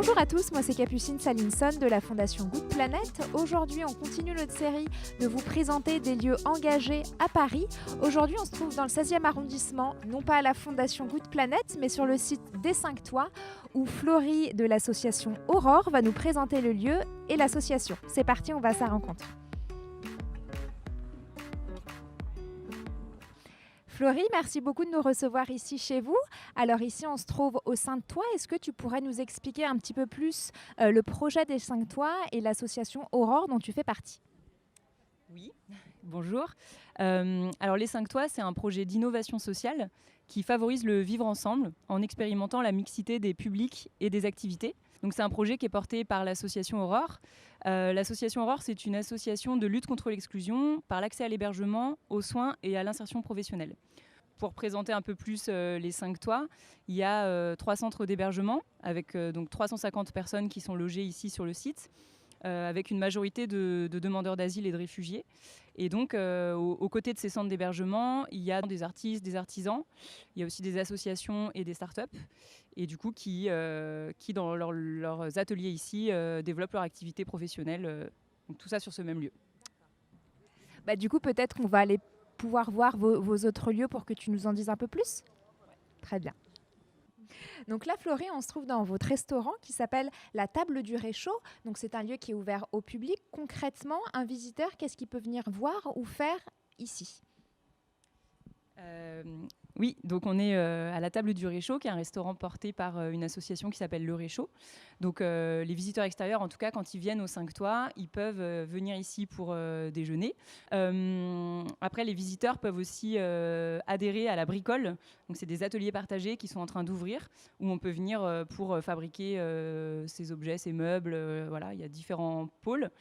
Bonjour à tous, moi c'est Capucine Salinson de la Fondation Good Planet. Aujourd'hui, on continue notre série de vous présenter des lieux engagés à Paris. Aujourd'hui, on se trouve dans le 16e arrondissement, non pas à la Fondation Good Planet, mais sur le site des 5 Toits, où Florie de l'association Aurore va nous présenter le lieu et l'association. C'est parti, on va à sa rencontre. Florie, merci beaucoup de nous recevoir ici chez vous. Alors ici, on se trouve au 5 Toits. Est-ce que tu pourrais nous expliquer un petit peu plus le projet des 5 Toits et l'association Aurore dont tu fais partie? Oui, bonjour. Alors les 5 Toits, c'est un projet d'innovation sociale qui favorise le vivre ensemble en expérimentant la mixité des publics et des activités. Donc c'est un projet qui est porté par l'association Aurore. L'association Aurore, c'est une association de lutte contre l'exclusion par l'accès à l'hébergement, aux soins et à l'insertion professionnelle. Pour présenter un peu plus les 5 Toits, il y a 3 centres d'hébergement avec donc 350 personnes qui sont logées ici sur le site, avec une majorité de demandeurs d'asile et de réfugiés. Et donc, aux côtés de ces centres d'hébergement, il y a des artistes, des artisans, il y a aussi des associations et des startups, et du coup, qui dans leurs ateliers ici, développent leur activité professionnelle, donc tout ça sur ce même lieu. Du coup, peut-être qu'on va aller pouvoir voir vos autres lieux pour que tu nous en dises un peu plus. Très bien. Donc là, Florie, on se trouve dans votre restaurant qui s'appelle La Table du Réchaud. Donc c'est un lieu qui est ouvert au public. Concrètement, un visiteur, qu'est-ce qu'il peut venir voir ou faire ici ? Oui, donc on est à la Table du Réchaud, qui est un restaurant porté par une association qui s'appelle Le Réchaud. Donc les visiteurs extérieurs, en tout cas, quand ils viennent aux 5 Toits, ils peuvent venir ici pour déjeuner. Après, les visiteurs peuvent aussi adhérer à la bricole. Donc c'est des ateliers partagés qui sont en train d'ouvrir, où on peut venir pour fabriquer ces objets, ces meubles. Voilà, il y a différents pôles.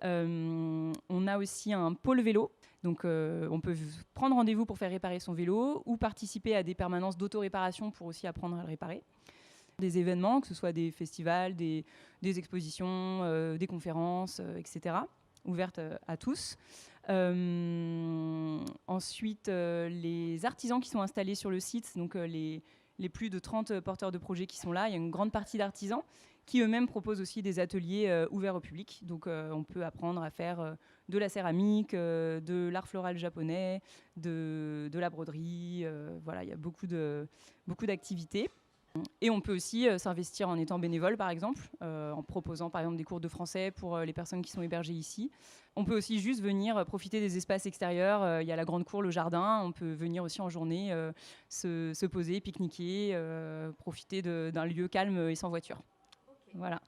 On a aussi un pôle vélo. Donc on peut prendre rendez-vous pour faire réparer son vélo ou participer à des permanences d'auto-réparation pour aussi apprendre à le réparer. Des événements, que ce soit des festivals, des expositions, des conférences, etc., ouvertes à tous. Ensuite, les artisans qui sont installés sur le site, donc les plus de 30 porteurs de projets qui sont là, il y a une grande partie d'artisans qui eux-mêmes proposent aussi des ateliers ouverts au public. Donc on peut apprendre à faire de la céramique, de l'art floral japonais, de la broderie. Voilà, il y a beaucoup d'activités. Et on peut aussi s'investir en étant bénévole, par exemple, en proposant par exemple des cours de français pour les personnes qui sont hébergées ici. On peut aussi juste venir profiter des espaces extérieurs. Il y a la grande cour, le jardin. On peut venir aussi en journée se poser, pique-niquer, profiter d'un lieu calme et sans voiture. Voilà.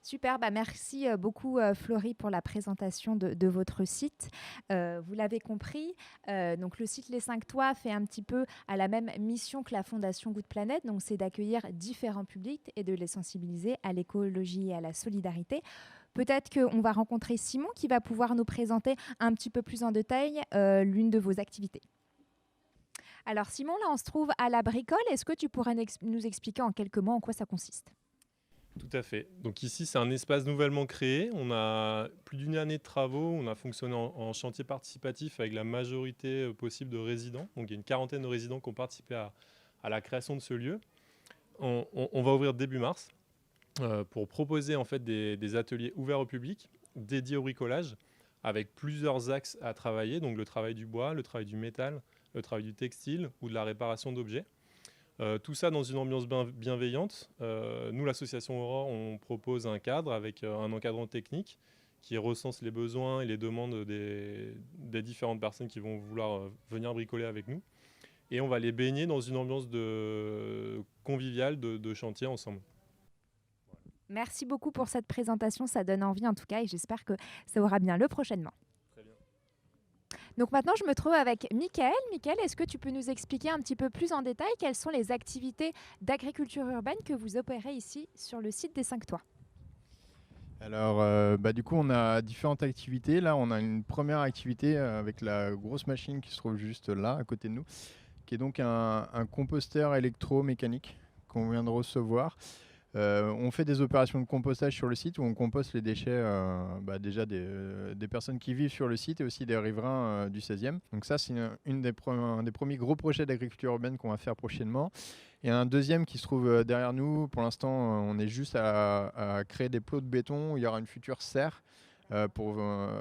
Super, merci beaucoup Florie pour la présentation de votre site. Vous l'avez compris, donc le site Les 5 Toits fait un petit peu à la même mission que la Fondation Good Planet, donc c'est d'accueillir différents publics et de les sensibiliser à l'écologie et à la solidarité. Peut-être qu'on va rencontrer Simon qui va pouvoir nous présenter un petit peu plus en détail l'une de vos activités. Alors Simon, là on se trouve à la bricole. Est-ce que tu pourrais nous expliquer en quelques mots en quoi ça consiste ? Tout à fait. Donc ici, c'est un espace nouvellement créé. On a plus d'une année de travaux. On a fonctionné en chantier participatif avec la majorité possible de résidents. Donc il y a une quarantaine de résidents qui ont participé à la création de ce lieu. On va ouvrir début mars pour proposer en fait des ateliers ouverts au public, dédiés au bricolage, avec plusieurs axes à travailler. Donc le travail du bois, le travail du métal, le travail du textile ou de la réparation d'objets. Tout ça dans une ambiance bienveillante. Nous, l'association Aurore, on propose un cadre avec un encadrant technique qui recense les besoins et les demandes des différentes personnes qui vont vouloir venir bricoler avec nous. Et on va les baigner dans une ambiance conviviale de chantier ensemble. Merci beaucoup pour cette présentation, ça donne envie en tout cas et j'espère que ça aura bien lieu prochainement. Donc maintenant, je me trouve avec Mickaël. Mickaël, est-ce que tu peux nous expliquer un petit peu plus en détail quelles sont les activités d'agriculture urbaine que vous opérez ici sur le site des 5 Toits ? Alors, du coup, on a différentes activités. Là, on a une première activité avec la grosse machine qui se trouve juste là, à côté de nous, qui est donc un composteur électromécanique qu'on vient de recevoir. On fait des opérations de compostage sur le site où on composte les déchets déjà des personnes qui vivent sur le site et aussi des riverains du 16e. Donc ça, c'est un des premiers gros projets d'agriculture urbaine qu'on va faire prochainement. Et un deuxième qui se trouve derrière nous. Pour l'instant, on est juste à créer des plots de béton où il y aura une future serre. Il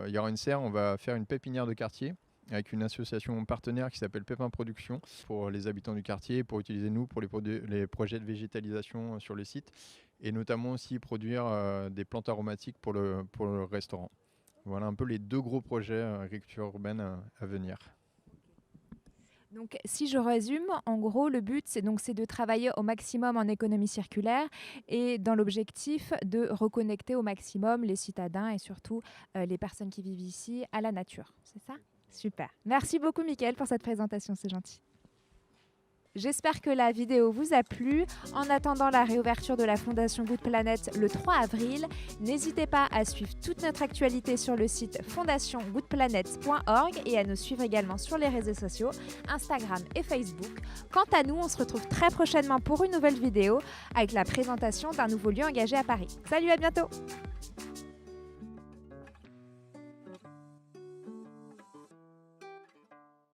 y aura une serre, on va faire une pépinière de quartier avec une association partenaire qui s'appelle Pépin Production pour les habitants du quartier, pour utiliser nous pour les projets de végétalisation sur le site et notamment aussi produire des plantes aromatiques pour le restaurant. Voilà un peu les 2 gros projets agriculture urbaine à venir. Donc, si je résume, en gros, le but, c'est de travailler au maximum en économie circulaire et dans l'objectif de reconnecter au maximum les citadins et surtout les personnes qui vivent ici à la nature. C'est ça ? Super. Merci beaucoup, Mickaël, pour cette présentation. C'est gentil. J'espère que la vidéo vous a plu. En attendant la réouverture de la Fondation Good Planet le 3 avril, n'hésitez pas à suivre toute notre actualité sur le site fondationgoodplanet.org et à nous suivre également sur les réseaux sociaux, Instagram et Facebook. Quant à nous, on se retrouve très prochainement pour une nouvelle vidéo avec la présentation d'un nouveau lieu engagé à Paris. Salut, à bientôt!